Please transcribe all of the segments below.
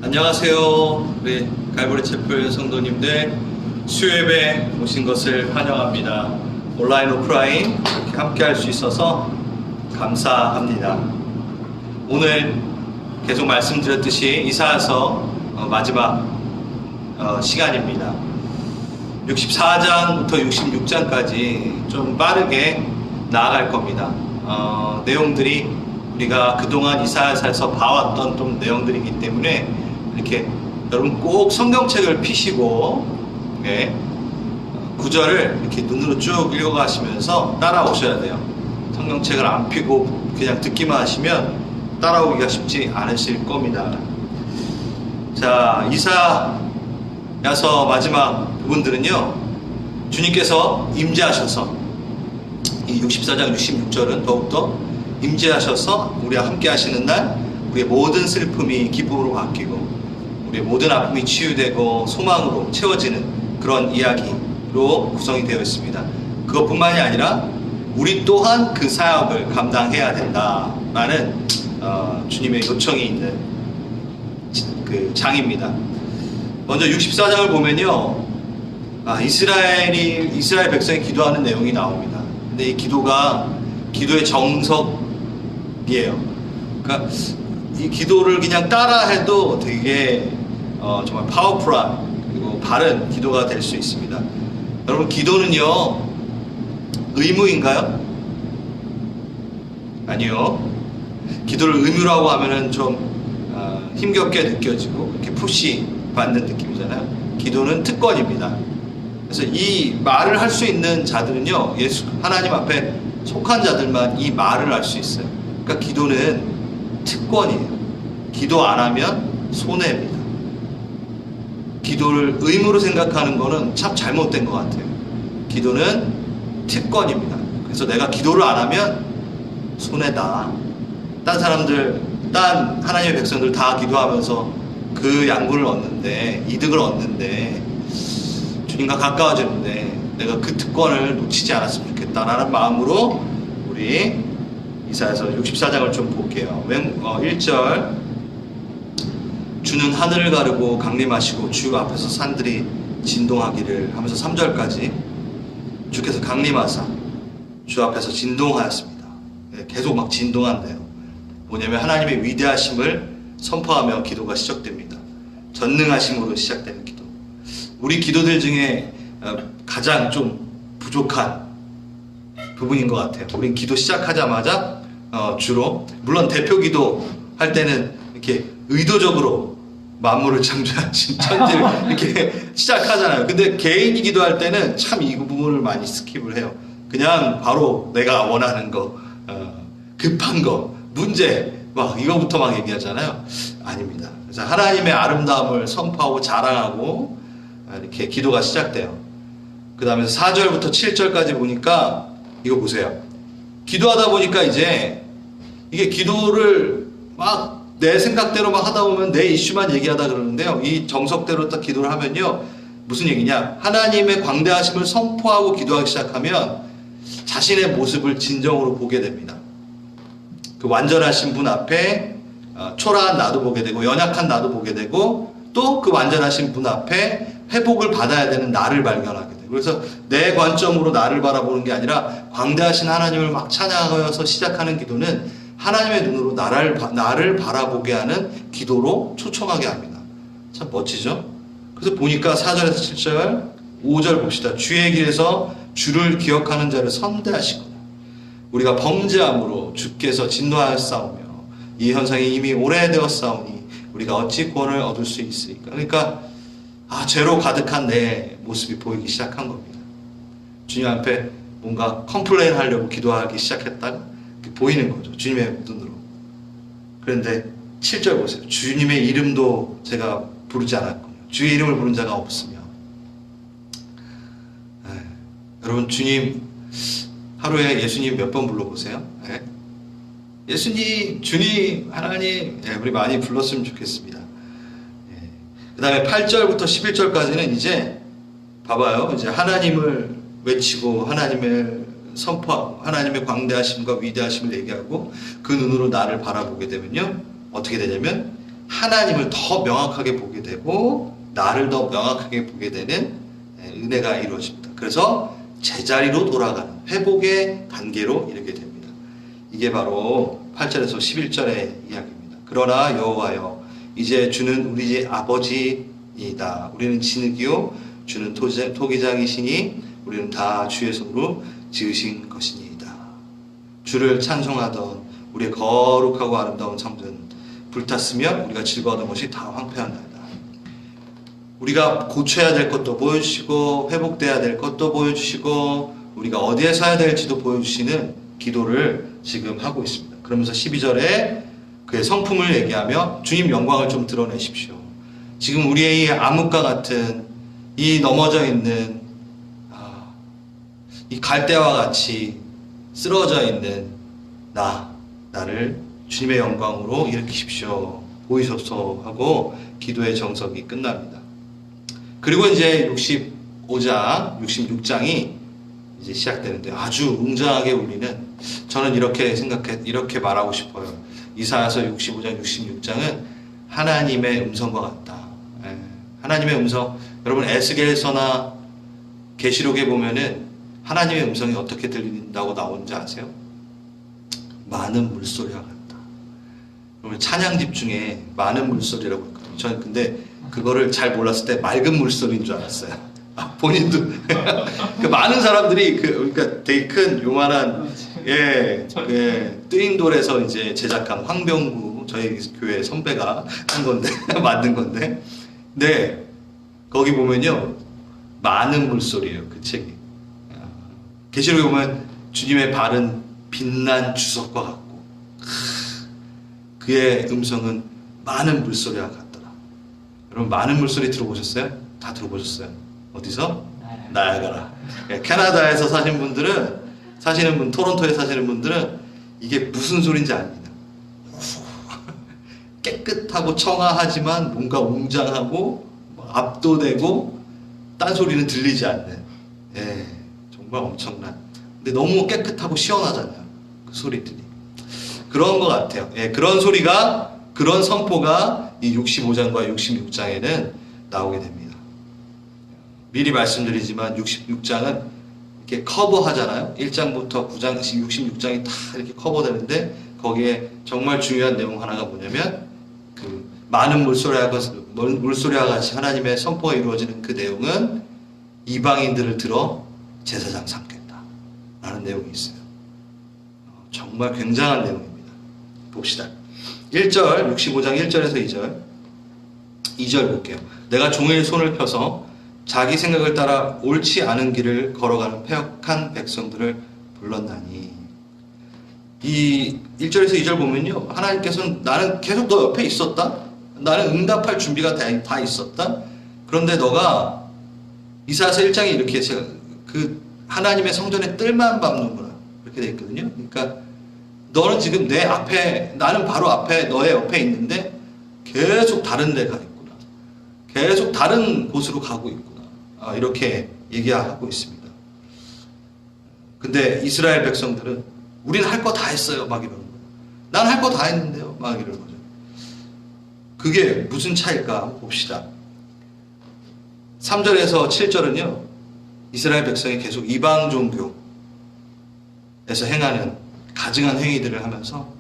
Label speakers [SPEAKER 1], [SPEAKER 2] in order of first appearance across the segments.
[SPEAKER 1] 안녕하세요. 우리 갈보리 채플 성도님들 수요예배 오신 것을 환영합니다. 온라인 오프라인 이렇게 함께 할 수 있어서 감사합니다. 오늘 계속 말씀드렸듯이 이사야서 마지막 시간입니다. 64장부터 66장까지 좀 빠르게 나아갈 겁니다. 내용들이 우리가 그동안 이사야서에서 봐왔던 좀 내용들이기 때문에 이렇게 여러분 꼭 성경책을 피시고 구절을 이렇게 눈으로 쭉 읽어가시면서 따라오셔야 돼요. 성경책을 안 피고 그냥 듣기만 하시면 따라오기가 쉽지 않으실 겁니다. 자, 이사야서 마지막 부분들은요, 주님께서 임재하셔서 이 64장 66절은 더욱더 임재하셔서 우리와 함께 하시는 날 우리의 모든 슬픔이 기쁨으로 바뀌고 우리의 모든 아픔이 치유되고 소망으로 채워지는 그런 이야기로 구성이 되어 있습니다. 그것뿐만이 아니라 우리 또한 그 사역을 감당해야 된다라는 주님의 요청이 있는 그 장입니다. 먼저 64장을 보면요, 이스라엘 백성이 기도하는 내용이 나옵니다. 근데 이 기도가 기도의 정석이에요. 그러니까 이 기도를 그냥 따라해도 되게 정말 파워풀한 그리고 바른 기도가 될 수 있습니다. 여러분, 기도는요 의무인가요? 아니요. 기도를 의무라고 하면은 좀 힘겹게 느껴지고 이렇게 푸시 받는 느낌이잖아요. 기도는 특권입니다. 그래서 이 말을 할 수 있는 자들은요, 하나님 앞에 속한 자들만 이 말을 할 수 있어요. 그러니까 기도는 특권이에요. 기도 안 하면 손해입니다. 기도를 의무로 생각하는 거는 참 잘못된 것 같아요. 기도는 특권입니다. 그래서 내가 기도를 안 하면 손해다. 딴 하나님의 백성들 다 기도하면서 그 양분을 얻는데, 이득을 얻는데, 주님과 가까워지는데 내가 그 특권을 놓치지 않았으면 좋겠다라는 마음으로 우리 이사야서 64장을 좀 볼게요. 1절, 주는 하늘을 가르고 강림하시고 주 앞에서 산들이 진동하기를 하면서 3절까지 주께서 강림하사 주 앞에서 진동하였습니다. 계속 막 진동한대요. 뭐냐면 하나님의 위대하심을 선포하며 기도가 시작됩니다. 전능하심으로 시작되는 기도. 우리 기도들 중에 가장 좀 부족한 부분인 것 같아요. 우린 기도 시작하자마자 주로, 물론 대표 기도 할 때는 이렇게 의도적으로 만물을 창조하신 천지를 이렇게 시작하잖아요. 근데 개인이 기도할 때는 참 이 부분을 많이 스킵을 해요. 그냥 바로 내가 원하는 거, 급한 거, 문제 막 이거부터 막 얘기하잖아요. 아닙니다. 그래서 하나님의 아름다움을 선포하고 자랑하고 이렇게 기도가 시작돼요. 그 다음에 4절부터 7절까지 보니까 이거 보세요. 기도하다 보니까 이제 이게 기도를 막 내 생각대로 막 하다 보면 내 이슈만 얘기하다 그러는데요. 이 정석대로 딱 기도를 하면요, 무슨 얘기냐? 하나님의 광대하심을 선포하고 기도하기 시작하면 자신의 모습을 진정으로 보게 됩니다. 그 완전하신 분 앞에 초라한 나도 보게 되고 연약한 나도 보게 되고 또 그 완전하신 분 앞에 회복을 받아야 되는 나를 발견하게 돼요. 그래서 내 관점으로 나를 바라보는 게 아니라 광대하신 하나님을 막 찬양하여서 시작하는 기도는 하나님의 눈으로 나를 바라보게 하는 기도로 초청하게 합니다. 참 멋지죠? 그래서 보니까 4절에서 7절, 5절 봅시다. 주의 길에서 주를 기억하는 자를 선대하시거나 우리가 범죄함으로 주께서 진노하였사오며 이 현상이 이미 오래되었사오니 우리가 어찌 구원을 얻을 수 있으리까. 그러니까 죄로 가득한 내 모습이 보이기 시작한 겁니다. 주님 앞에 뭔가 컴플레인 하려고 기도하기 시작했다가 보이는 거죠. 주님의 눈으로. 그런데 7절 보세요. 주님의 이름도 제가 부르지 않았군요. 주의 이름을 부른 자가 없으며. 여러분, 주님 하루에 예수님 몇 번 불러보세요. 예수님, 주님, 하나님, 우리 많이 불렀으면 좋겠습니다. 그 다음에 8절부터 11절까지는 이제 봐봐요. 이제 하나님을 외치고 하나님을 선포하고 하나님의 광대하심과 위대하심을 얘기하고 그 눈으로 나를 바라보게 되면요, 어떻게 되냐면 하나님을 더 명확하게 보게 되고 나를 더 명확하게 보게 되는 은혜가 이루어집니다. 그래서 제자리로 돌아가는 회복의 단계로 이르게 됩니다. 이게 바로 8절에서 11절의 이야기입니다. 그러나 여호와여 이제 주는 우리 아버지이다. 우리는 진흙이요 주는 토기장이시니 우리는 다 주의 손으로 지으신 것이니이다. 주를 찬송하던 우리의 거룩하고 아름다운 성전 불탔으면 우리가 즐거워하던 것이 다 황폐한다. 우리가 고쳐야 될 것도 보여주시고 회복돼야 될 것도 보여주시고 우리가 어디에 서야 될지도 보여주시는 기도를 지금 하고 있습니다. 그러면서 12절에 그의 성품을 얘기하며 주님 영광을 좀 드러내십시오. 지금 우리의 이 암흑과 같은 이 넘어져 있는 이 갈대와 같이 쓰러져 있는 나를 주님의 영광으로 일으키십시오. 보이소서 하고 기도의 정석이 끝납니다. 그리고 이제 65장, 66장이 이제 시작되는데 아주 웅장하게 울리는 저는 이렇게 말하고 싶어요. 이사야서 65장, 66장은 하나님의 음성과 같다. 하나님의 음성. 여러분 에스겔서나 계시록에 보면은 하나님의 음성이 어떻게 들린다고 나오는지 아세요? 많은 물소리와 같다. 여러분 찬양집 중에 많은 물소리라고 했거든요. 저는 근데 그거를 잘 몰랐을 때 맑은 물소리인 줄 알았어요. 본인도 그 많은 사람들이 그러니까 되게 큰 요만한 뜨인돌에서 이제 제작한 황병구 저희 교회 선배가 한 건데 만든 건데, 네 거기 보면요 많은 물소리예요. 그 책이. 계시록에 보면 주님의 발은 빛난 주석과 같고 그의 음성은 많은 물소리와 같더라. 여러분 많은 물소리 들어보셨어요? 다 들어보셨어요? 어디서? 나야가라. 캐나다에서 사시는 분, 토론토에 사시는 분들은 이게 무슨 소리인지 압니다. 깨끗하고 청아하지만 뭔가 웅장하고 압도되고 딴 소리는 들리지 않는, 정말 엄청난. 근데 너무 깨끗하고 시원하잖아요. 그 소리들이. 그런 것 같아요. 그런 소리가, 그런 선포가 이 65장과 66장에는 나오게 됩니다. 미리 말씀드리지만 66장은 이렇게 커버하잖아요. 1장부터 9장, 66장이 다 이렇게 커버되는데 거기에 정말 중요한 내용 하나가 뭐냐면 그 많은 물소리와 같이 하나님의 선포가 이루어지는 그 내용은 이방인들을 들어 제사장 삼겠다 라는 내용이 있어요. 정말 굉장한 내용입니다. 봅시다. 1절, 65장 1절에서 2절 볼게요. 내가 종일 손을 펴서 자기 생각을 따라 옳지 않은 길을 걸어가는 패역한 백성들을 불렀나니. 이 1절에서 2절 보면요, 하나님께서는 나는 계속 너 옆에 있었다. 나는 응답할 준비가 다 있었다. 그런데 너가 이사야서 1장에 이렇게 그 하나님의 성전에 뜰만 밟는구나 이렇게 돼 있거든요. 그러니까 너는 지금 내 앞에, 나는 바로 앞에 너의 옆에 있는데 계속 다른 데 가 있구나. 계속 다른 곳으로 가고 있구나. 이렇게 얘기하고 있습니다. 근데 이스라엘 백성들은 우리는 할 거 다 했어요 막 이러는 거예요. 난 할 거 다 했는데요 막 이러는 거죠. 그게 무슨 차이일까 봅시다. 3절에서 7절은요 이스라엘 백성이 계속 이방 종교에서 행하는 가증한 행위들을 하면서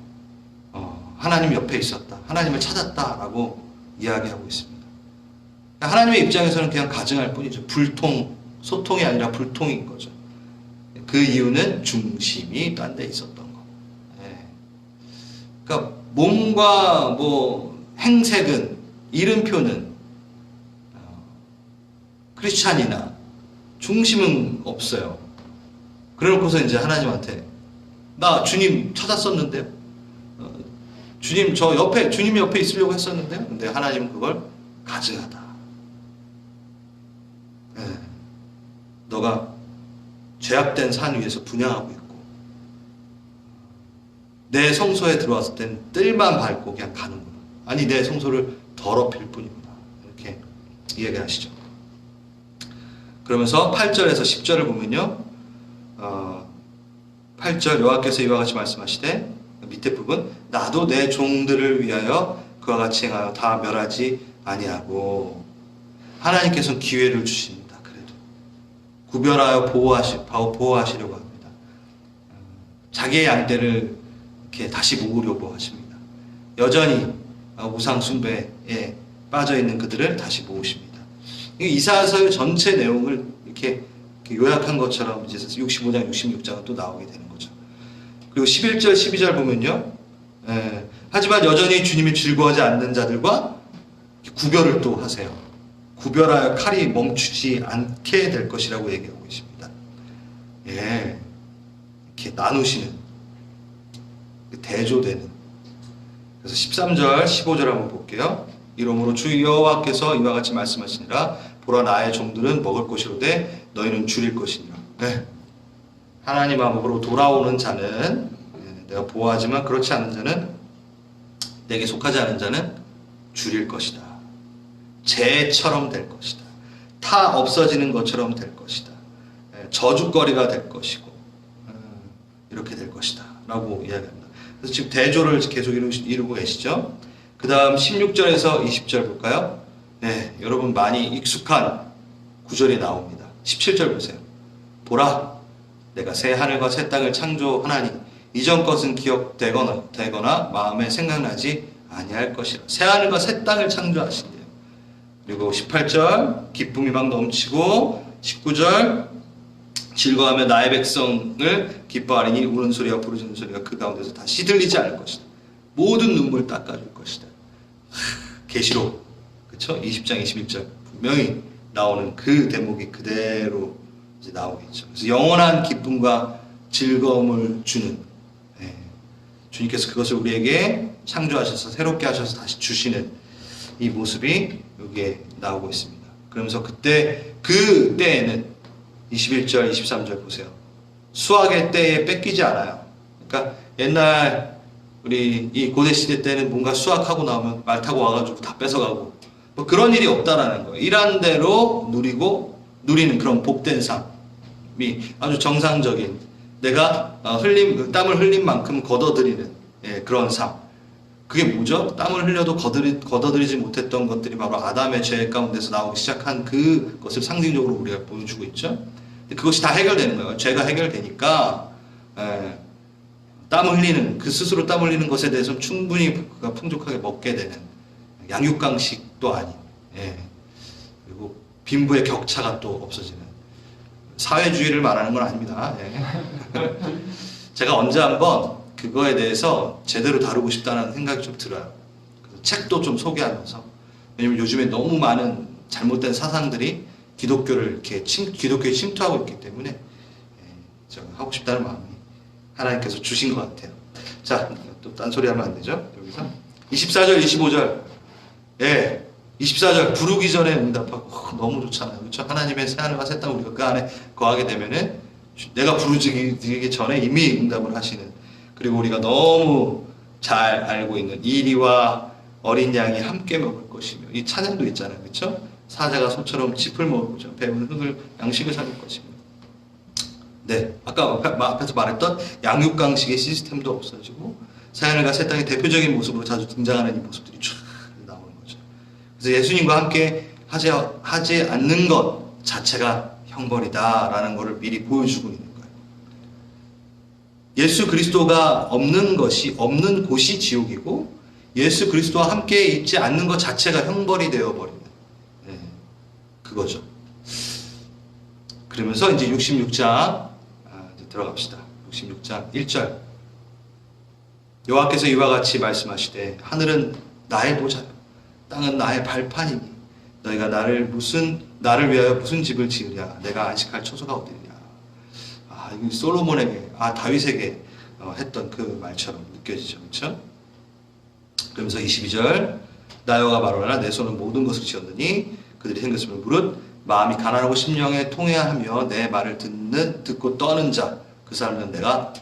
[SPEAKER 1] 하나님 옆에 있었다, 하나님을 찾았다라고 이야기하고 있습니다. 하나님의 입장에서는 그냥 가증할 뿐이죠. 소통이 아니라 불통인 거죠. 그 이유는 중심이 딴 데 있었던 거. 그러니까 몸과 행색은, 이름표는 크리스찬이나 중심은 없어요. 그래놓고서 이제 하나님한테 나 주님 찾았었는데요. 주님 옆에 있으려고 했었는데요. 근데 하나님은 그걸 가증하다. 너가 죄악된 산 위에서 분향하고 있고 내 성소에 들어왔을 땐 뜰만 밟고 그냥 가는구나. 아니 내 성소를 더럽힐 뿐이구나. 이렇게 이야기하시죠. 그러면서 8절에서 10절을 보면요, 8절 여호와께서 이와 같이 말씀하시되 밑에 부분 나도 내 종들을 위하여 그와 같이 행하여 다 멸하지 아니하고. 하나님께서는 기회를 주십니다. 그래도 구별하여 보호하시려고 합니다. 자기의 양떼를 이렇게 다시 모으려고 하십니다. 여전히 우상 숭배에 빠져 있는 그들을 다시 모으십니다. 이사야서의 전체 내용을 이렇게 요약한 것처럼 이제 65장, 66장은 또 나오게 되는 거죠. 그리고 11절, 12절 보면요. 하지만 여전히 주님이 즐거워하지 않는 자들과 구별을 또 하세요. 구별하여 칼이 멈추지 않게 될 것이라고 얘기하고 계십니다. 예, 이렇게 나누시는, 대조되는. 그래서 13절, 15절 한번 볼게요. 이러므로 주 여호와께서 이와 같이 말씀하시니라. 보라, 나의 종들은 먹을 것이로되 너희는 줄일 것이니라. 네. 하나님 앞으로 돌아오는 자는, 내가 보호하지만 그렇지 않은 자는, 내게 속하지 않은 자는 줄일 것이다. 재처럼 될 것이다. 타 없어지는 것처럼 될 것이다. 저주거리가 될 것이고, 이렇게 될 것이다 라고 이야기합니다. 그래서 지금 대조를 계속 이루고 계시죠. 그 다음 16절에서 20절 볼까요? 네, 여러분 많이 익숙한 구절이 나옵니다. 17절 보세요. 보라, 내가 새 하늘과 새 땅을 창조하나니 이전 것은 기억되거나 마음에 생각나지 아니할 것이라. 새 하늘과 새 땅을 창조하신대요. 그리고 18절, 기쁨이 막 넘치고, 19절, 즐거워하며 나의 백성을 기뻐하리니 우는 소리와 부르짖는 소리가 그 가운데서 다시 들리지 않을 것이다. 모든 눈물 닦아줄 것이다. 계시록, 그쵸? 20장, 21절 분명히 나오는 그 대목이 그대로 이제 나오겠죠. 그래서 영원한 기쁨과 즐거움을 주는, 주님께서 그것을 우리에게 창조하셔서 새롭게 하셔서 다시 주시는 이 모습이 여기에 나오고 있습니다. 그러면서 그 때에는 21절, 23절 보세요. 수확의 때에 뺏기지 않아요. 그러니까 옛날 우리 이 고대 시대 때는 뭔가 수확하고 나오면 말 타고 와가지고 다 뺏어가고 뭐 그런 일이 없다라는 거예요. 일한 대로 누리는 그런 복된 삶이 아주 정상적인, 내가 땀을 흘린 만큼 걷어들이는 그런 삶. 그게 뭐죠? 땀을 흘려도 걷어들이지 못했던 것들이 바로 아담의 죄 가운데서 나오기 시작한 그것을 상징적으로 우리가 보여주고 있죠. 그것이 다 해결되는 거예요. 죄가 해결되니까 땀을 흘리는, 그 스스로 땀 흘리는 것에 대해서는 충분히 그가 풍족하게 먹게 되는, 양육강식도 아닌, 그리고 빈부의 격차가 또 없어지는, 사회주의를 말하는 건 아닙니다. 제가 언제 한번 그거에 대해서 제대로 다루고 싶다는 생각이 좀 들어요. 그래서 책도 좀 소개하면서. 왜냐면 요즘에 너무 많은 잘못된 사상들이 기독교에 침투하고 있기 때문에 제가 하고 싶다는 마음이 하나님께서 주신 것 같아요. 자, 또 딴소리 하면 안 되죠. 여기서 24절, 25절. 24절 부르기 전에 응답하고 너무 좋잖아요. 그렇죠? 하나님의 새 하늘과 새 땅 우리가 그 안에 거하게 되면은 내가 부르기 전에 이미 응답을 하시는, 그리고 우리가 너무 잘 알고 있는 이리와 어린 양이 함께 먹을 것이며, 이 찬양도 있잖아요. 그렇죠? 사자가 소처럼 짚을 먹을 것이며 배우는 흙을 양식을 삼을 것이며. 네, 아까 앞에서 말했던 양육강식의 시스템도 없어지고 새 하늘과 새 땅의 대표적인 모습으로 자주 등장하는 이 모습들이 쫙 나오는 거죠. 그래서 예수님과 함께 하지 않는 것 자체가 형벌이다라는 것을 미리 보여주고 있는 거예요. 예수 그리스도가 없는 곳이 지옥이고, 예수 그리스도와 함께 있지 않는 것 자체가 형벌이 되어버리는, 그거죠. 그러면서 이제 66장 이제 들어갑시다. 66장 1절. 여호와께서 이와 같이 말씀하시되 하늘은 나의 보좌요 땅은 나의 발판이니 너희가 나를 위하여 무슨 집을 지으랴. 내가 안식할 처소가 어디냐. 이거 솔로몬에게, 다윗에게 했던 그 말처럼 느껴지죠. 그렇죠? 그러면서 22절. 나 여호와가 말하노라 내 손은 모든 것을 지었느니 그들이 생겼으면 무릇 마음이 가난하고 심령에 통회하며 내 말을 듣고 떠는 자, 그 사람은 내가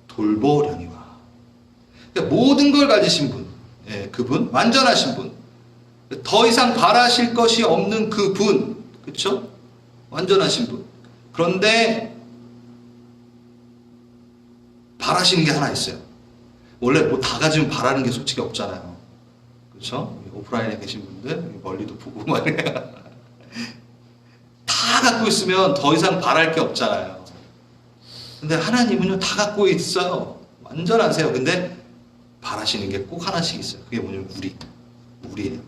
[SPEAKER 1] 돌보려니와. 그러니까 모든 걸 가지신 분, 그분, 완전하신 분, 더 이상 바라실 것이 없는 그 분, 그렇죠? 완전하신 분. 그런데 바라시는 게 하나 있어요. 원래 뭐 다 가지면 바라는 게 솔직히 없잖아요. 그렇죠? 오프라인에 계신 분들 멀리도 보고 말이에요. 다 갖고 있으면 더 이상 바랄 게 없잖아요. 근데 하나님은요 다 갖고 있어요. 완전하세요. 근데 바라시는 게 꼭 하나씩 있어요. 그게 뭐냐면 우리예요.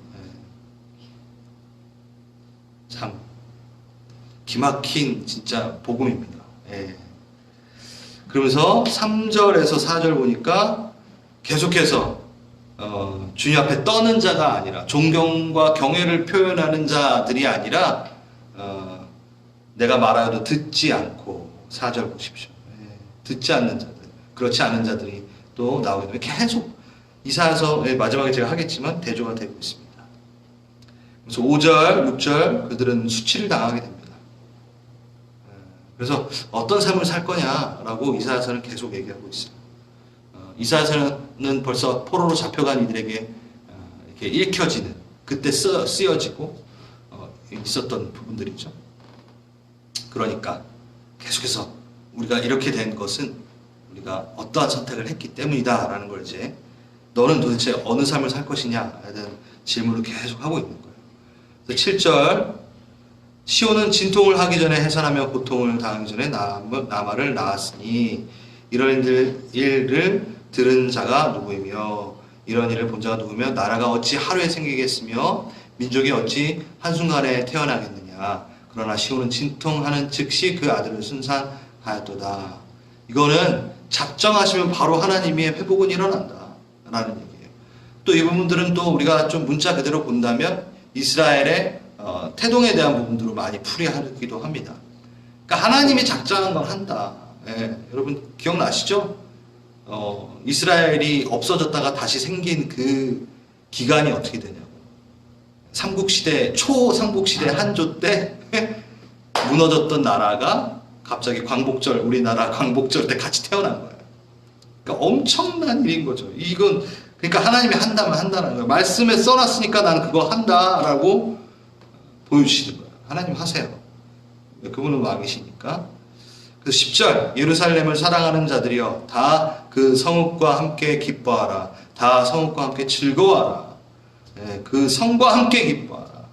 [SPEAKER 1] 참 기막힌 진짜 복음입니다. 예. 그러면서 3절에서 4절 보니까 계속해서 주님 앞에 떠는 자가 아니라 존경과 경외를 표현하는 자들이 아니라 내가 말하여도 듣지 않고 4절 보십시오. 예. 듣지 않는 자들, 그렇지 않은 자들이 또 나오게 되면 계속 이사야서 마지막에 제가 하겠지만 대조가 되고 있습니다. 그래서 5절, 6절 그들은 수치를 당하게 됩니다. 그래서 어떤 삶을 살 거냐라고 이사야서는 계속 얘기하고 있어요. 이사야서는 벌써 포로로 잡혀간 이들에게 이렇게 읽혀지는 그때 쓰여지고 있었던 부분들이죠. 그러니까 계속해서 우리가 이렇게 된 것은 우리가 어떠한 선택을 했기 때문이다라는 걸 이제 너는 도대체 어느 삶을 살 것이냐에 대한 질문을 계속 하고 있는 거예요. 7절 시온은 진통을 하기 전에 해산하며 고통을 당하기 전에 나말을 낳았으니 이런 일을 들은 자가 누구이며 이런 일을 본 자가 누구며 나라가 어찌 하루에 생기겠으며 민족이 어찌 한순간에 태어나겠느냐. 그러나 시온은 진통하는 즉시 그 아들을 순산하였도다. 이거는 작정하시면 바로 하나님의 회복은 일어난다 라는 얘기예요. 또 이 부분들은 또 우리가 좀 문자 그대로 본다면 이스라엘의 태동에 대한 부분들로 많이 풀이하기도 합니다. 그러니까 하나님이 작정한 건 한다. 예, 여러분 기억나시죠? 이스라엘이 없어졌다가 다시 생긴 그 기간이 어떻게 되냐고. 삼국시대, 초삼국시대 한조 때 무너졌던 나라가 갑자기 광복절, 우리나라 광복절 때 같이 태어난 거예요. 그러니까 엄청난 일인 거죠. 이건 그러니까 하나님이 한다면 한다는 거예요. 말씀에 써놨으니까 나는 그거 한다라고 보여주시는 거예요. 하나님 하세요. 그분은 왕이시니까. 그래서 10절 예루살렘을 사랑하는 자들이여 다 그 성읍과 함께 기뻐하라. 다 성읍과 함께 즐거워하라. 그 성과 함께 기뻐하라.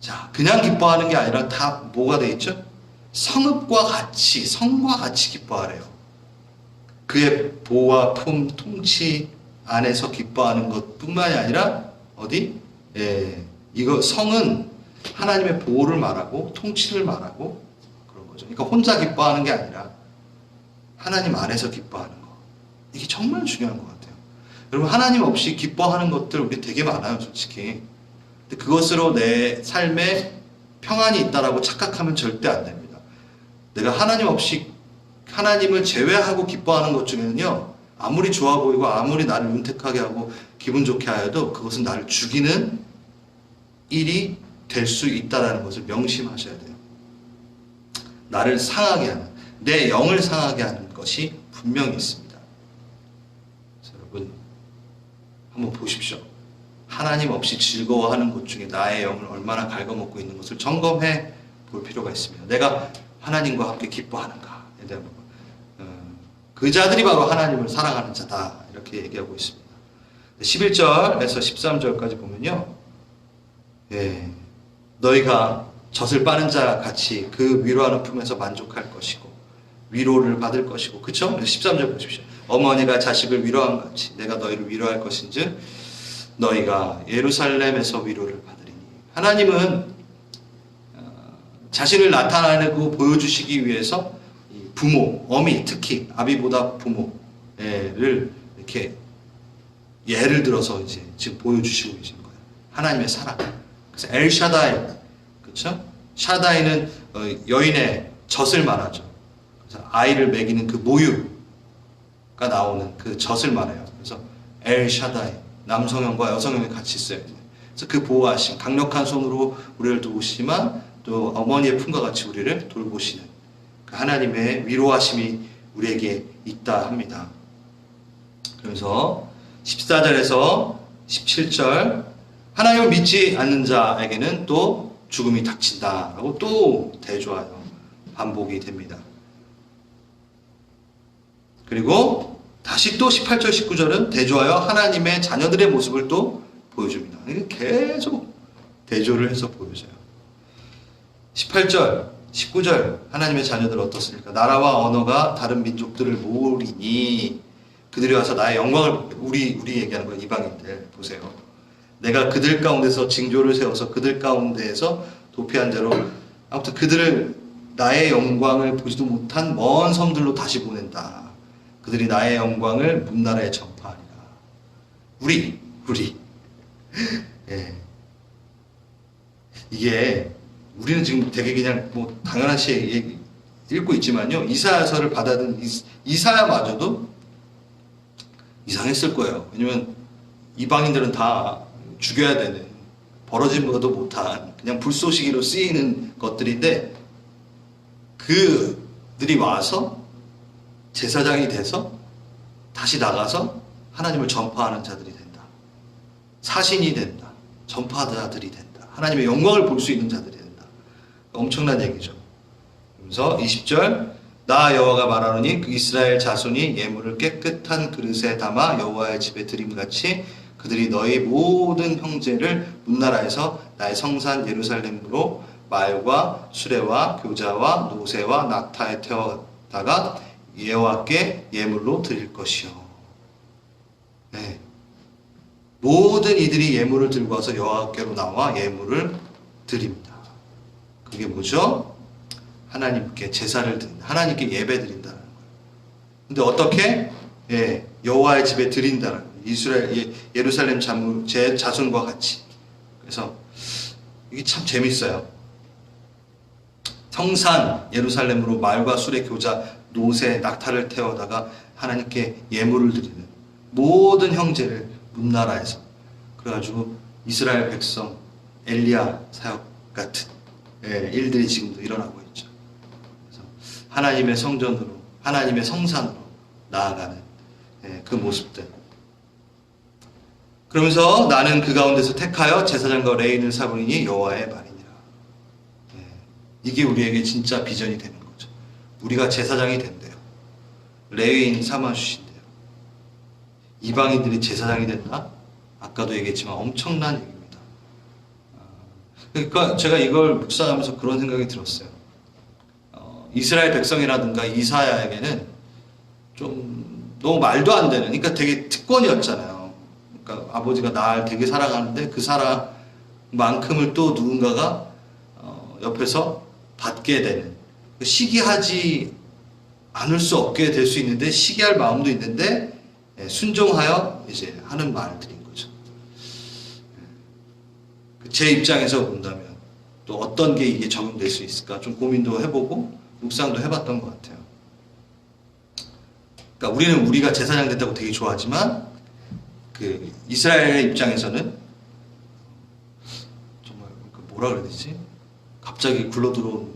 [SPEAKER 1] 자, 그냥 기뻐하는 게 아니라 다 뭐가 돼 있죠? 성읍과 같이, 성과 같이 기뻐하래요. 그의 보호와 품, 통치 안에서 기뻐하는 것뿐만이 아니라 어디? 이거 성은 하나님의 보호를 말하고 통치를 말하고 그런 거죠. 그러니까 혼자 기뻐하는 게 아니라 하나님 안에서 기뻐하는 거. 이게 정말 중요한 것 같아요. 여러분 하나님 없이 기뻐하는 것들 우리 되게 많아요, 솔직히. 근데 그것으로 내 삶에 평안이 있다라고 착각하면 절대 안 됩니다. 내가 하나님 없이 하나님을 제외하고 기뻐하는 것 중에는요, 아무리 좋아 보이고 아무리 나를 윤택하게 하고 기분 좋게 하여도 그것은 나를 죽이는 일이 될 수 있다는 것을 명심하셔야 돼요. 나를 상하게 하는, 내 영을 상하게 하는 것이 분명히 있습니다. 여러분 한번 보십시오. 하나님 없이 즐거워하는 것 중에 나의 영을 얼마나 갉아먹고 있는 것을 점검해 볼 필요가 있습니다. 내가 하나님과 함께 기뻐하는가에 대한 부분. 그 자들이 바로 하나님을 사랑하는 자다 이렇게 얘기하고 있습니다. 11절에서 13절까지 보면요, 너희가 젖을 빠는 자 같이 그 위로하는 품에서 만족할 것이고 위로를 받을 것이고, 그쵸? 13절 보십시오. 어머니가 자식을 위로한 같이 내가 너희를 위로할 것인즉 너희가 예루살렘에서 위로를 받으리니. 하나님은 자신을 나타내고 보여주시기 위해서 부모, 어미, 특히 아비보다 부모를 이렇게 예를 들어서 이제 지금 보여주시고 계시는 거예요. 하나님의 사랑. 그래서 엘샤다이, 그렇죠? 샤다이는 여인의 젖을 말하죠. 그래서 아이를 먹이는 그 모유가 나오는 그 젖을 말해요. 그래서 엘샤다이, 남성형과 여성형이 같이 있어요. 그래서 그 보호하심, 강력한 손으로 우리를 도우시지만 또 어머니의 품과 같이 우리를 돌보시는 그 하나님의 위로하심이 우리에게 있다 합니다. 그래서 14절에서 17절 하나님을 믿지 않는 자에게는 또 죽음이 닥친다라고 또 대조하여 반복이 됩니다. 그리고 다시 또 18절 19절은 대조하여 하나님의 자녀들의 모습을 또 보여줍니다. 이게 계속 대조를 해서 보여줘요. 18절, 19절 하나님의 자녀들 어떻습니까? 나라와 언어가 다른 민족들을 모으리니 그들이 와서 나의 영광을 우리 얘기하는 건 이방인들 보세요. 내가 그들 가운데서 징조를 세워서 그들 가운데에서 도피한 자로 아무튼 그들을 나의 영광을 보지도 못한 먼 섬들로 다시 보낸다. 그들이 나의 영광을 문나라에 전파하리라. 우리 예. 이게 우리는 지금 되게 그냥 뭐 당연하시 읽고 있지만요. 이사야서를 받아든 이사야마저도 이상했을 거예요. 왜냐면 이방인들은 다 죽여야 되는 벌어지지도 못한 그냥 불쏘시개로 쓰이는 것들인데 그들이 와서 제사장이 돼서 다시 나가서 하나님을 전파하는 자들이 된다. 사신이 된다. 전파자들이 된다. 하나님의 영광을 볼 수 있는 자들이 된다. 엄청난 얘기죠. 그래서 20절 나 여호와가 말하노니 그 이스라엘 자손이 예물을 깨끗한 그릇에 담아 여호와의 집에 드림같이 그들이 너희 모든 형제를 문나라에서 나의 성산 예루살렘으로 말과 수레와 교자와 노새와 낙타에 태워다가 여호와께 예물로 드릴 것이요. 네. 모든 이들이 예물을 들고 와서 여호와께로 나와 예물을 드립니다. 그게 뭐죠? 하나님께 제사를 드린다. 하나님께 예배 드린다는 거예요. 근데 어떻게? 예, 여호와의 집에 드린다는 거예요. 이스라엘 예루살렘 제 자손과 같이. 그래서 이게 참 재밌어요. 성산 예루살렘으로 말과 수레 교자 노새 낙타를 태워다가 하나님께 예물을 드리는 모든 형제를 문나라에서 그래가지고 이스라엘 백성 엘리야 사역 같은 일들이 지금도 일어나고 있죠. 그래서 하나님의 성전으로 하나님의 성산으로 나아가는 그 모습들. 그러면서 나는 그 가운데서 택하여 제사장과 레인을 삼으리니 여호와의 말이니라. 이게 우리에게 진짜 비전이 되는 거죠. 우리가 제사장이 된대요. 레위인 삼아주신대요. 이방인들이 제사장이 된다? 아까도 얘기했지만 엄청난 얘기입니다. 그러니까 제가 이걸 묵상하면서 그런 생각이 들었어요. 이스라엘 백성이라든가 이사야에게는 좀 너무 말도 안 되는, 그러니까 되게 특권이었잖아요. 그러니까 아버지가 날 되게 사랑하는데 그 사랑만큼을 또 누군가가 옆에서 받게 되는, 시기하지 않을 수 없게 될 수 있는데 시기할 마음도 있는데 순종하여 이제 하는 말들인 거죠. 제 입장에서 본다면 또 어떤 게 이게 적용될 수 있을까 좀 고민도 해보고 묵상도 해봤던 것 같아요. 그러니까 우리는 우리가 제사장 됐다고 되게 좋아하지만 그 이스라엘의 입장에서는 정말 뭐라 그래야 되지? 갑자기 굴러들어온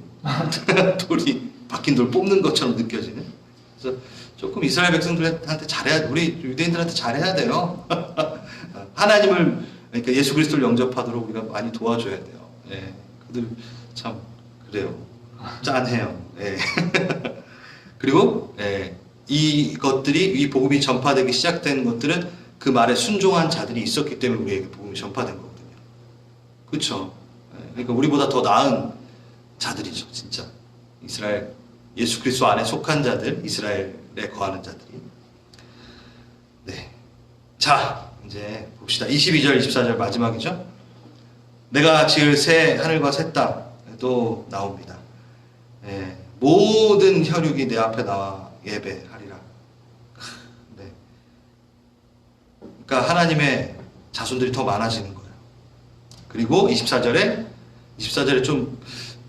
[SPEAKER 1] 돌이 박힌 돌 뽑는 것처럼 느껴지는. 그래서 조금 이스라엘 백성들한테 잘해야, 우리 유대인들한테 잘해야 돼요. 하나님을, 그러니까 예수 그리스도를 영접하도록 우리가 많이 도와줘야 돼요. 예, 그들 참 그래요. 짠해요. 예. 그리고 이것들이, 이 복음이 전파되기 시작된 것들은 그 말에 순종한 자들이 있었기 때문에 우리에게 복음이 전파된 거거든요. 그렇죠? 그러니까 우리보다 더 나은 자들이죠, 진짜. 이스라엘, 예수 그리스도 안에 속한 자들, 이스라엘에 거하는 자들이. 네. 자, 이제 봅시다. 22절, 24절 마지막이죠. 내가 지을 새 하늘과 새 땅도 나옵니다. 모든 혈육이 내 앞에 나와 예배하리라. 네. 그러니까 하나님의 자손들이 더 많아지는 거예요. 그리고 24절에 좀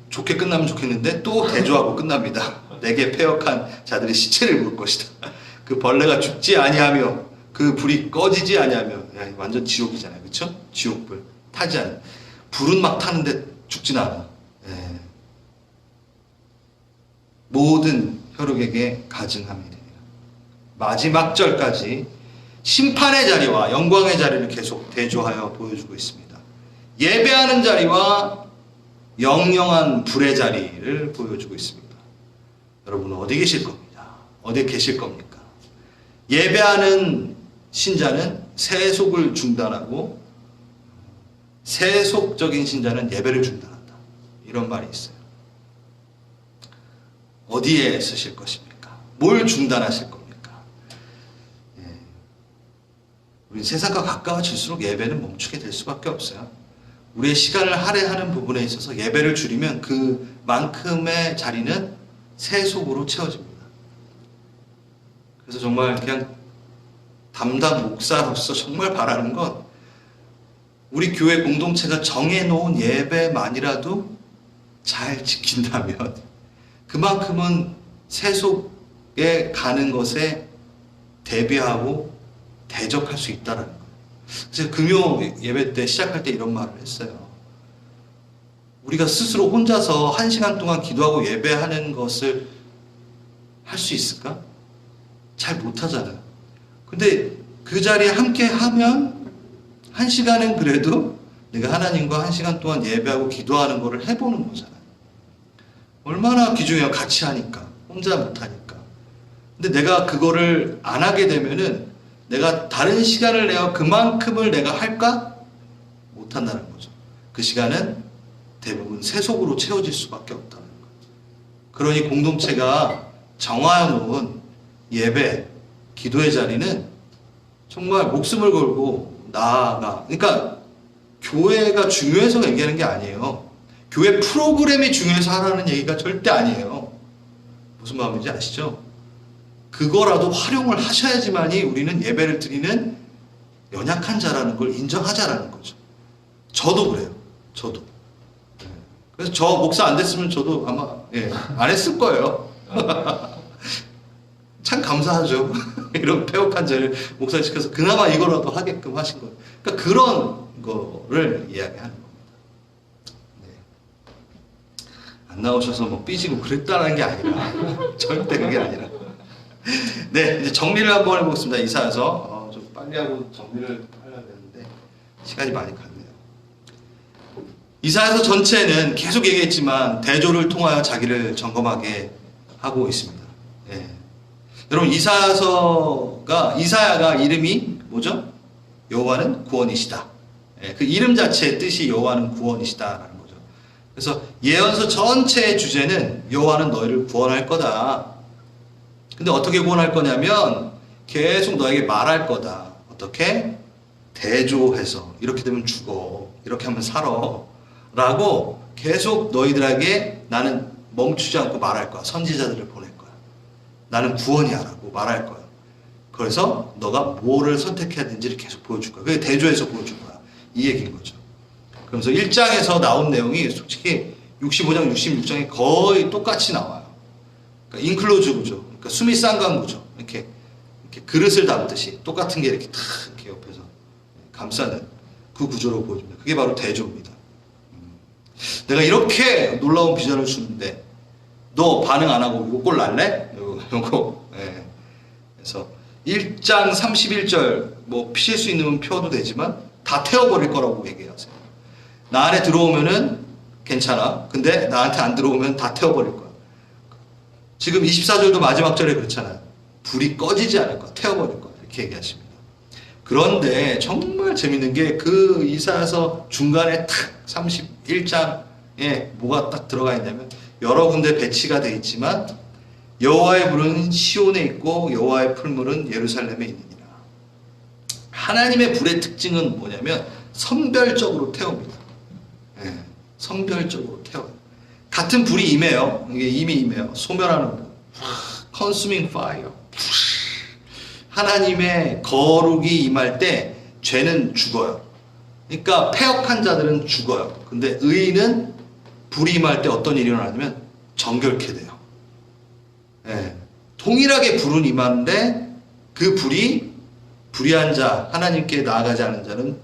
[SPEAKER 1] 좋게 끝나면 좋겠는데 또 대조하고 끝납니다. 내게 패역한 자들의 시체를 볼 것이다. 그 벌레가 죽지 아니하며 그 불이 꺼지지 아니하며. 야, 완전 지옥이잖아요. 그렇죠? 지옥불 타지 않아. 불은 막 타는데 죽진 않아. 모든 혈육에게 가증함이니라. 마지막 절까지 심판의 자리와 영광의 자리를 계속 대조하여 보여주고 있습니다. 예배하는 자리와 영영한 불의 자리를 보여주고 있습니다. 여러분은 어디 계실 겁니다. 어디 계실 겁니까? 예배하는 신자는 세속을 중단하고 세속적인 신자는 예배를 중단한다. 이런 말이 있어요. 어디에 쓰실 것입니까? 뭘 중단하실 겁니까? 예. 우리 세상과 가까워질수록 예배는 멈추게 될 수밖에 없어요. 우리의 시간을 할애하는 부분에 있어서 예배를 줄이면 그만큼의 자리는 세속으로 채워집니다. 그래서 정말 그냥 담당 목사로서 정말 바라는 건 우리 교회 공동체가 정해놓은 예배만이라도 잘 지킨다면 그만큼은 세속에 가는 것에 대비하고 대적할 수 있다는 거예요. 그래서 금요 예배 때 시작할 때 이런 말을 했어요. 우리가 스스로 혼자서 1시간 동안 기도하고 예배하는 것을 할 수 있을까? 잘 못하잖아요. 근데 그 자리에 함께 하면 1시간은 그래도 내가 하나님과 1시간 동안 예배하고 기도하는 것을 해보는 거잖아요. 얼마나 귀중해요. 같이 하니까. 혼자 못하니까. 근데 내가 그거를 안 하게 되면은 내가 다른 시간을 내어 그만큼을 내가 할까? 못한다는 거죠. 그 시간은 대부분 세속으로 채워질 수밖에 없다는 거예요. 그러니 공동체가 정하여놓은 예배, 기도의 자리는 정말 목숨을 걸고 나아가. 그러니까 교회가 중요해서 얘기하는 게 아니에요. 교회 프로그램이 중요해서 하라는 얘기가 절대 아니에요. 무슨 마음인지 아시죠? 그거라도 활용을 하셔야지만이 우리는 예배를 드리는 연약한 자라는 걸 인정하자라는 거죠. 저도 그래요. 저도. 그래서 저 목사 안 됐으면 저도 아마 안 했을 거예요. 참 감사하죠. 이런 폐역한 자를 목사 시켜서 그나마 이거라도 하게끔 하신 거예요. 그러니까 그런 거를 이야기하는 겁니다. 안 나오셔서 뭐 삐지고 그랬다는 게 아니라 절대 그게 아니라 네, 이제 정리를 한번 해보겠습니다. 이사야서 좀 빨리 하고 정리를 하려고 했는데 시간이 많이 갔네요. 이사야서 전체는 계속 얘기했지만 대조를 통하여 자기를 점검하게 하고 있습니다. 예. 여러분 이사야가 이름이 뭐죠? 여호와는 구원이시다. 예, 그 이름 자체의 뜻이 여호와는 구원이시다라는 거죠. 그래서 예언서 전체의 주제는 여호와는 너희를 구원할 거다. 근데 어떻게 구원할 거냐면 계속 너에게 말할 거다. 어떻게? 대조해서 이렇게 되면 죽어. 이렇게 하면 살아. 라고 계속 너희들에게 나는 멈추지 않고 말할 거야. 선지자들을 보낼 거야. 나는 구원이야 라고 말할 거야. 그래서 너가 뭐를 선택해야 되는지를 계속 보여줄 거야. 그게 대조해서 보여줄 거야. 이 얘기인 거죠. 그러면서 1장에서 나온 내용이 솔직히 65장, 66장에 거의 똑같이 나와요. 그러니까 인클로즈 구조. 그러니까 수미 쌍관 구조. 이렇게 그릇을 담듯이 똑같은 게 이렇게 탁 이렇게 옆에서 감싸는 그 구조로 보여줍니다. 그게 바로 대조입니다. 내가 이렇게 놀라운 비전을 주는데 너 반응 안 하고 이거 꼴 날래? 이거. 예. 그래서 1장 31절 뭐 피실 수 있는 펴도 되지만 다 태워버릴 거라고 얘기하세요. 나 안에 들어오면은 괜찮아. 근데 나한테 안 들어오면 다 태워버릴 거야. 지금 24절도 마지막 절에 그렇잖아요. 불이 꺼지지 않을 거야. 태워버릴 거야. 이렇게 얘기하십니다. 그런데 정말 재밌는 게 그 이사야서 중간에 탁 31장에 뭐가 딱 들어가 있냐면 여러 군데 배치가 되어 있지만 여호와의 불은 시온에 있고 여호와의 풀물은 예루살렘에 있느니라. 하나님의 불의 특징은 뭐냐면 선별적으로 태웁니다. 네, 선별적으로 태워요. 같은 불이 임해요. 이게 이미 임해요. 소멸하는 불. Consuming fire. 하나님의 거룩이 임할 때 죄는 죽어요. 그러니까 패역한 자들은 죽어요. 근데 의인은 불이 임할 때 어떤 일이 일어나냐면 정결케 돼요. 네. 동일하게 불은 임하는데 그 불이 불의한 자, 하나님께 나아가지 않은 자는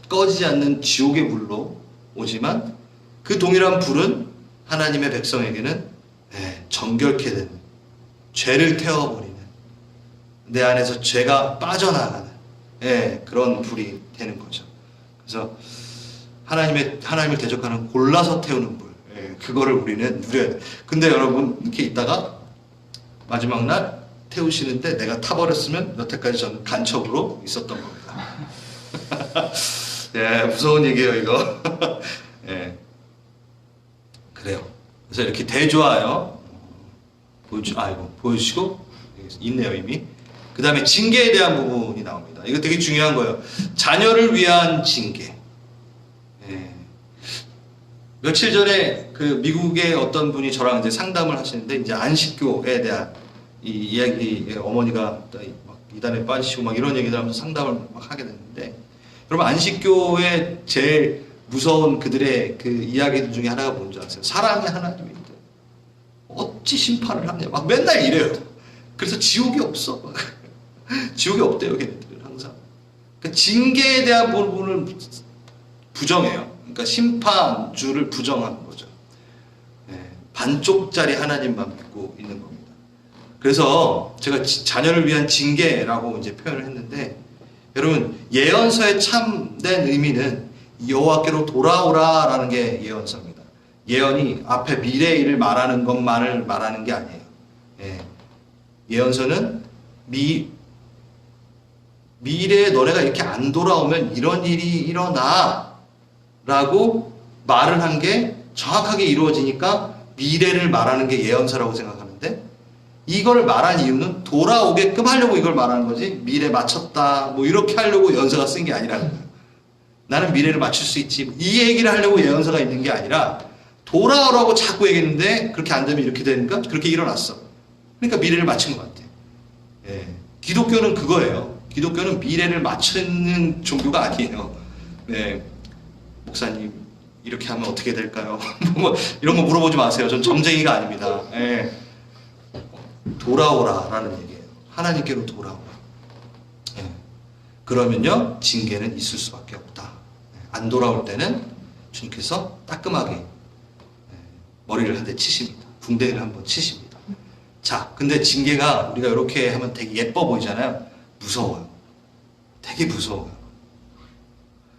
[SPEAKER 1] 꺼지지 않는 지옥의 불로 오지만 그 동일한 불은 하나님의 백성에게는 정결케 되는, 죄를 태워버리는, 내 안에서 죄가 빠져나가는 그런 불이 되는 거죠. 그래서 하나님을 대적하는 골라서 태우는 불, 그거를 우리는 누려야 돼. 근데 여러분 이렇게 있다가 마지막 날 태우시는데 내가 타버렸으면 여태까지 저는 간첩으로 있었던 겁니다. 예, 무서운 얘기예요, 이거. 예. 그래요. 그래서 이렇게 대조하여 보여주시고 있네요, 이미. 그 다음에 징계에 대한 부분이 나옵니다. 이거 되게 중요한 거예요. 자녀를 위한 징계. 예. 며칠 전에 그 미국의 어떤 분이 저랑 이제 상담을 하시는데, 이제 안식교에 대한 이 이야기, 어머니가 막 이단에 빠지시고 막 이런 얘기를 하면서 상담을 막 하게 됐는데, 여러분, 안식교의 제일 무서운 그들의 그 이야기들 중에 하나가 뭔지 아세요? 사랑의 하나님인데 어찌 심판을 하냐, 막 맨날 이래요. 그래서 지옥이 없어. 지옥이 없대요, 걔네들은 항상. 그러니까 징계에 대한 부분을 부정해요. 그러니까 심판주를 부정하는 거죠. 네, 반쪽짜리 하나님만 믿고 있는 겁니다. 그래서 제가 자녀를 위한 징계라고 이제 표현을 했는데, 여러분, 예언서의 참된 의미는 여호와께로 돌아오라라는 게 예언서입니다. 예언이 앞에 미래의 일을 말하는 것만을 말하는 게 아니에요. 예. 예언서는 미래에 너네가 이렇게 안 돌아오면 이런 일이 일어나 라고 말을 한 게 정확하게 이루어지니까 미래를 말하는 게 예언서라고 생각하는데, 이걸 말한 이유는 돌아오게끔 하려고 이걸 말하는 거지, 미래 맞췄다 뭐 이렇게 하려고 예언서가 쓴 게 아니라는 거예요. 나는 미래를 맞출 수 있지, 이 얘기를 하려고 예언서가 있는 게 아니라 돌아오라고 자꾸 얘기했는데 그렇게 안 되면 이렇게 되니까 그렇게 일어났어. 그러니까 미래를 맞춘 것 같아. 예. 기독교는 그거예요. 기독교는 미래를 맞추는 종교가 아니에요. 네. 목사님, 이렇게 하면 어떻게 될까요? 뭐 이런 거 물어보지 마세요. 전 점쟁이가 아닙니다. 예. 돌아오라라는 얘기예요. 하나님께로 돌아오라. 예. 그러면요, 징계는 있을 수밖에 없다. 안 돌아올 때는 주님께서 따끔하게 머리를 한 대 치십니다. 궁뎅이를 한번 치십니다. 자, 근데 징계가 우리가 이렇게 하면 되게 예뻐 보이잖아요. 무서워요. 되게 무서워요.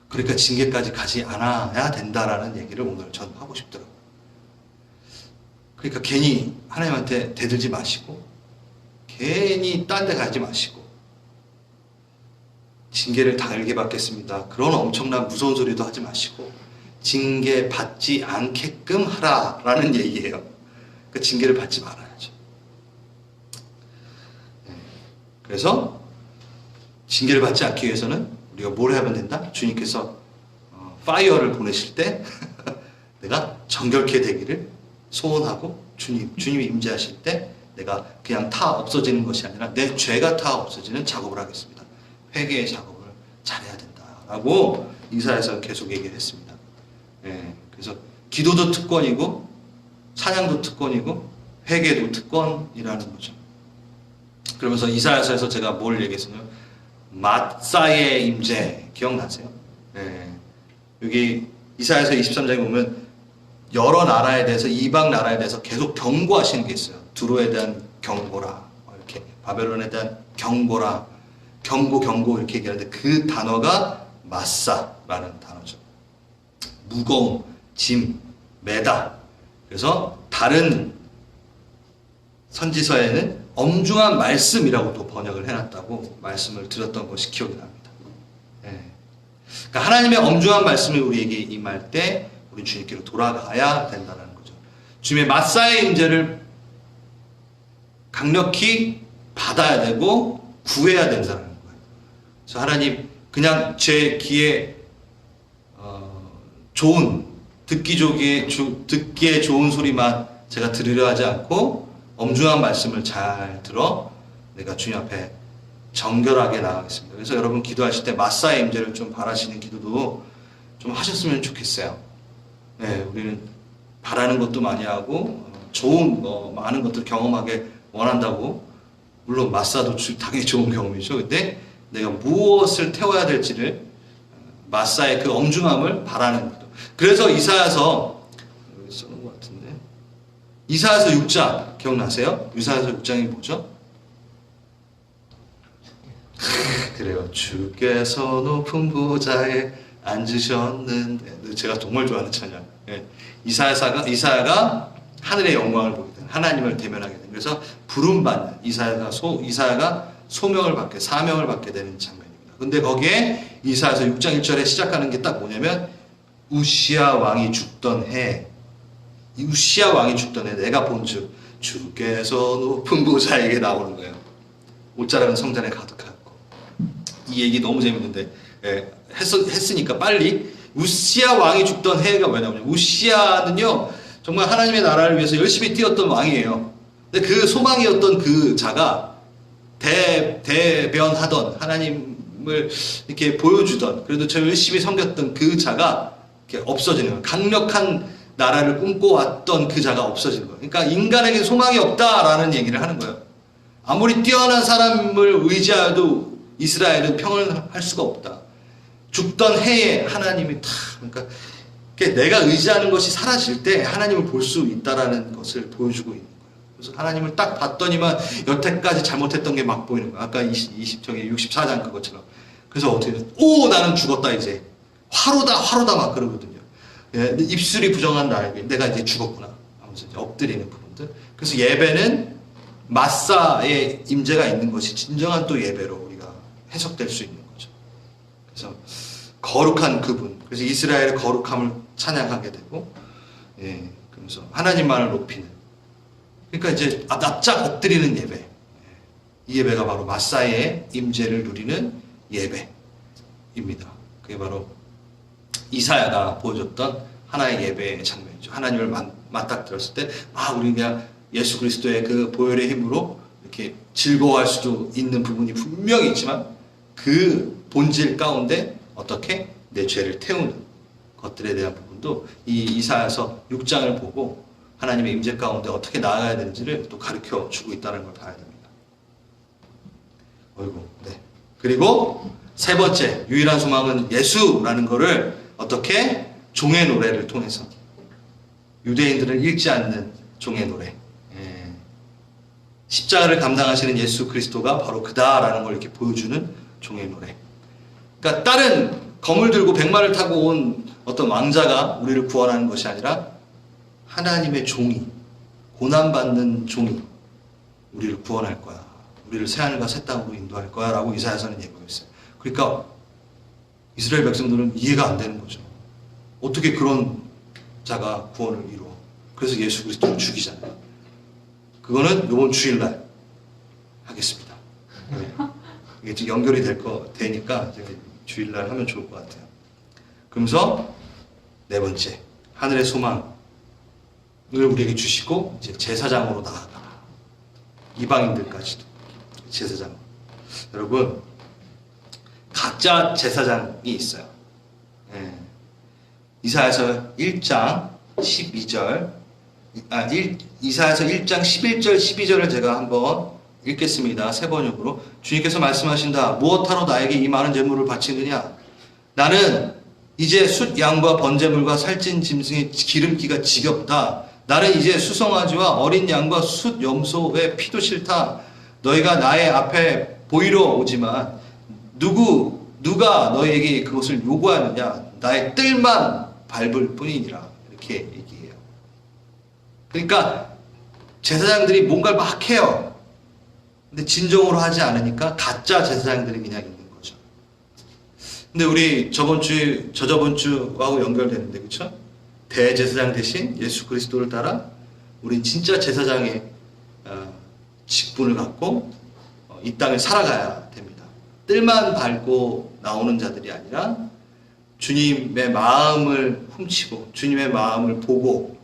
[SPEAKER 1] 그러니까 징계까지 가지 않아야 된다라는 얘기를 오늘 전 하고 싶더라고요. 그러니까 괜히 하나님한테 대들지 마시고, 괜히 딴 데 가지 마시고, 징계를 달게 받겠습니다, 그런 엄청난 무서운 소리도 하지 마시고, 징계 받지 않게끔 하라라는 얘기예요. 그 징계를 받지 말아야죠. 그래서 징계를 받지 않기 위해서는 우리가 뭘 하면 된다? 주님께서 파이어를 보내실 때 내가 정결케 되기를 소원하고, 주님이 임재하실 때 내가 그냥 다 없어지는 것이 아니라 내 죄가 다 없어지는 작업을 하겠습니다. 회개의 작업을 잘해야 된다라고 이사야서는 계속 얘기를 했습니다. 예, 그래서 기도도 특권이고 찬양도 특권이고 회개도 특권이라는 거죠. 그러면서 이사야서에서 제가 뭘 얘기했었냐면, 마사의 임재 기억나세요? 예, 여기 이사야서 23장에 보면 여러 나라에 대해서, 이방 나라에 대해서 계속 경고하시는 게 있어요. 두로에 대한 경고라, 이렇게 바벨론에 대한 경고라, 경고 이렇게 얘기하는데, 그 단어가 마사라는 단어죠. 무거움, 짐, 매다. 그래서 다른 선지서에는 엄중한 말씀이라고도 번역을 해놨다고 말씀을 드렸던 것이 기억이 납니다. 예. 그러니까 하나님의 엄중한 말씀이 우리에게 임할 때 우리 주님께로 돌아가야 된다는 거죠. 주님의 마사의 임재를 강력히 받아야 되고 구해야 된다는 거예요. 그래서 하나님, 그냥 제 귀에 좋은, 듣기에 좋은 소리만 제가 들으려 하지 않고 엄중한 말씀을 잘 들어 내가 주님 앞에 정결하게 나가겠습니다. 그래서 여러분 기도하실 때 마사의 임재를 좀 바라시는 기도도 좀 하셨으면 좋겠어요. 네, 우리는 바라는 것도 많이 하고 좋은 많은 것들을 경험하게 원한다고, 물론 마사도 당연히 좋은 경험이죠. 근데 내가 무엇을 태워야 될지를, 마사의 그 엄중함을 바라는 기도. 그래서 이사야서 써놓은 것 같은데, 이사야서 6장 기억나세요? 이사야서 6장이 뭐죠? 그래요. 주께서 높은 보좌에 앉으셨는데, 제가 정말 좋아하는 찬양. 네. 이사야가 하늘의 영광을 보게 된, 하나님을 대면하게 된, 그래서 부름받는 이사야가 소명을 받게, 사명을 받게 되는 장면입니다. 근데 거기에 이사야서 6장 1절에 시작하는 게 딱 뭐냐면 우시야 왕이 죽던 해, 이 우시야 왕이 죽던 해 내가 본즉 주께서 높은 보좌에게 나오는 거예요. 옷자락은 성전에 가득하고. 이 얘기 너무 재밌는데 했으니까 빨리. 우시야 왕이 죽던 해가 왜 나오냐. 우시야는요 정말 하나님의 나라를 위해서 열심히 뛰었던 왕이에요. 근데 그 소망이었던 그 자가 대변하던 하나님을 이렇게 보여주던, 그래도 저 열심히 섬겼던 그 자가 이렇게 없어지는 거예요. 강력한 나라를 꿈꿔왔던 그 자가 없어지는 거예요. 그러니까 인간에게 소망이 없다라는 얘기를 하는 거예요. 아무리 뛰어난 사람을 의지하여도 이스라엘은 평을 할 수가 없다. 죽던 해에 하나님이 그러니까 내가 의지하는 것이 사라질 때 하나님을 볼 수 있다라는 것을 보여주고 있는 거예요. 그래서 하나님을 딱 봤더니만 여태까지 잘못했던 게 막 보이는 거예요. 아까 64장 그것처럼. 그래서 어떻게 돼요? 오, 나는 죽었다 이제. 화로다 막 그러거든요. 예, 입술이 부정한 나에게 내가 이제 죽었구나 하면서 이제 엎드리는 부분들. 그래서 예배는 마사의 임재가 있는 것이 진정한 또 예배로 우리가 해석될 수 있는 거죠. 그래서 거룩한 그분, 그래서 이스라엘의 거룩함을 찬양하게 되고, 예, 그러면서 하나님만을 높이는, 그러니까 이제 납작 엎드리는 예배. 예, 이 예배가 바로 마사의 임재를 누리는 예배입니다. 그게 바로 이사야가 보여줬던 하나의 예배의 장면이죠. 하나님을 맞닥뜨렸을 때, 우리 그냥 예수 그리스도의 그 보혈의 힘으로 이렇게 즐거워할 수도 있는 부분이 분명히 있지만, 그 본질 가운데 어떻게 내 죄를 태우는 것들에 대한 부분도 이 이사야서 6장을 보고 하나님의 임재 가운데 어떻게 나아가야 되는지를 또 가르쳐 주고 있다는 걸 봐야 됩니다. 네. 그리고 세 번째, 유일한 소망은 예수라는 거를 어떻게? 종의 노래를 통해서. 유대인들은 읽지 않는 종의 노래. 십자가를 감당하시는 예수 그리스도가 바로 그다라는 걸 이렇게 보여주는 종의 노래. 그러니까 다른 검을 들고 백마를 타고 온 어떤 왕자가 우리를 구원하는 것이 아니라 하나님의 종이, 고난받는 종이 우리를 구원할 거야. 우리를 새하늘과 새 땅으로 인도할 거야 라고 이사야서는 얘기하고 있어요. 그러니까 이스라엘 백성들은 이해가 안 되는 거죠. 어떻게 그런 자가 구원을 이루어. 그래서 예수 그리스도를 죽이잖아요. 그거는 이번 주일날 하겠습니다. 이게 지금 연결이 되니까 주일날 하면 좋을 것 같아요. 그러면서 네 번째, 하늘의 소망을 우리에게 주시고 이제 제사장으로 나아가라. 이방인들까지도 제사장. 여러분, 각자 제사장이 있어요. 이사야서 1장 12절, 이사야서 1장 11절 12절을 제가 한번 읽겠습니다. 세 번역으로. 주님께서 말씀하신다. 무엇하러 나에게 이 많은 제물을 바치느냐? 나는 이제 숫 양과 번제물과 살찐 짐승의 기름기가 지겹다. 나는 이제 수송아지와 어린 양과 숫 염소의 피도 싫다. 너희가 나의 앞에 보이러 오지만 누가 너희에게 그것을 요구하느냐? 나의 뜰만 밟을 뿐이니라. 이렇게 얘기해요. 그러니까 제사장들이 뭔가를 막 해요. 근데 진정으로 하지 않으니까 가짜 제사장들이 그냥 있는 거죠. 근데 우리 저저번 주하고 연결되는데, 그쵸? 대제사장 대신 예수 그리스도를 따라 우린 진짜 제사장의 직분을 갖고 이 땅을 살아가야 됩니다. 뜰만 밟고 나오는 자들이 아니라 주님의 마음을 훔치고 주님의 마음을 보고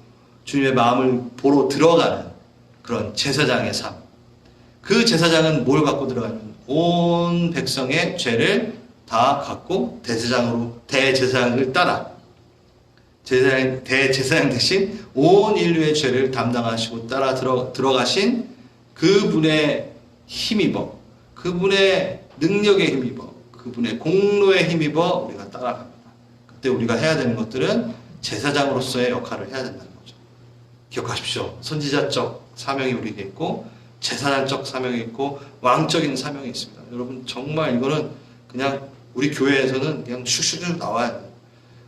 [SPEAKER 1] 주님의 마음을 보러 들어가는 그런 제사장의 삶. 그 제사장은 뭘 갖고 들어가냐면 온 백성의 죄를 다 갖고 대제사장을 따라 대제사장 대신 온 인류의 죄를 담당하시고 따라 들어가신 그분의 힘입어, 그분의 능력에 힘입어, 그분의 공로에 힘입어 우리가 따라갑니다. 그때 우리가 해야 되는 것들은 제사장으로서의 역할을 해야 된다는 거죠. 기억하십시오. 선지자적 사명이 우리에게 있고 제사장적 사명이 있고 왕적인 사명이 있습니다. 여러분, 정말 이거는 그냥 우리 교회에서는 그냥 슉슉 나와야 돼요.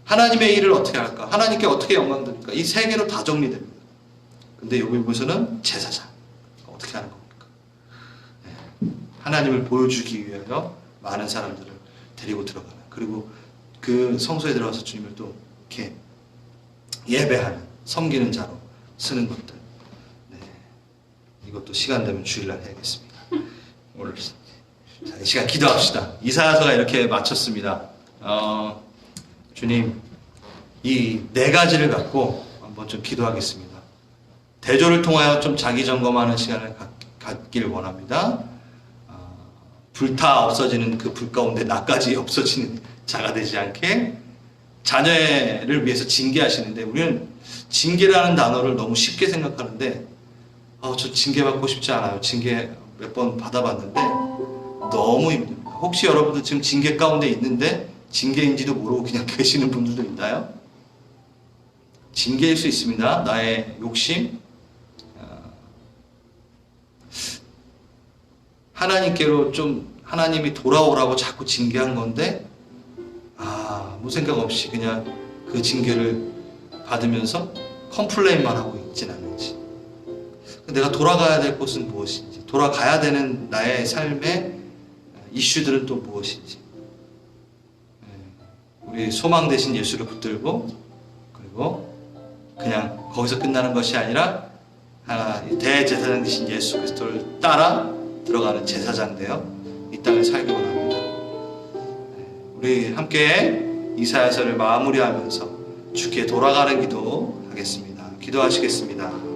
[SPEAKER 1] 하나님의 일을 어떻게 할까? 하나님께 어떻게 영광 드릴까? 이 세 개로 다 정리됩니다. 근데 여기 보면서는 제사장 어떻게 하는 겁니까? 하나님을 보여주기 위하여 많은 사람들을 데리고 들어가는, 그리고 그 성소에 들어가서 주님을 또 이렇게 예배하는, 섬기는 자로 쓰는 것들. 네. 이것도 시간 되면 주일날 해야겠습니다. 오늘 자, 이 시간 기도합시다. 이사야서가 이렇게 마쳤습니다. 주님, 이 네 가지를 갖고 한번 좀 기도하겠습니다. 대조를 통하여 좀 자기 점검하는 시간을 갖길 원합니다. 불타 없어지는 그 불 가운데 나까지 없어지는 자가 되지 않게, 자녀를 위해서 징계하시는데 우리는 징계라는 단어를 너무 쉽게 생각하는데 저 징계받고 싶지 않아요. 징계 몇 번 받아봤는데 너무 힘듭니다. 혹시 여러분들 지금 징계 가운데 있는데 징계인지도 모르고 그냥 계시는 분들도 있나요? 징계일 수 있습니다. 나의 욕심, 하나님께로 좀 하나님이 돌아오라고 자꾸 징계한 건데 아무 생각 없이 그냥 그 징계를 받으면서 컴플레인만 하고 있진 않은지, 내가 돌아가야 될 곳은 무엇인지, 돌아가야 되는 나의 삶의 이슈들은 또 무엇인지, 우리 소망 되신 예수를 붙들고, 그리고 그냥 거기서 끝나는 것이 아니라 대제사장 되신 예수 그리스도를 따라 들어가는 제사장 되어 이 땅을 살기 원합니다. 우리 함께 이사야서를 마무리하면서 주께 돌아가는 기도 하겠습니다. 기도하시겠습니다.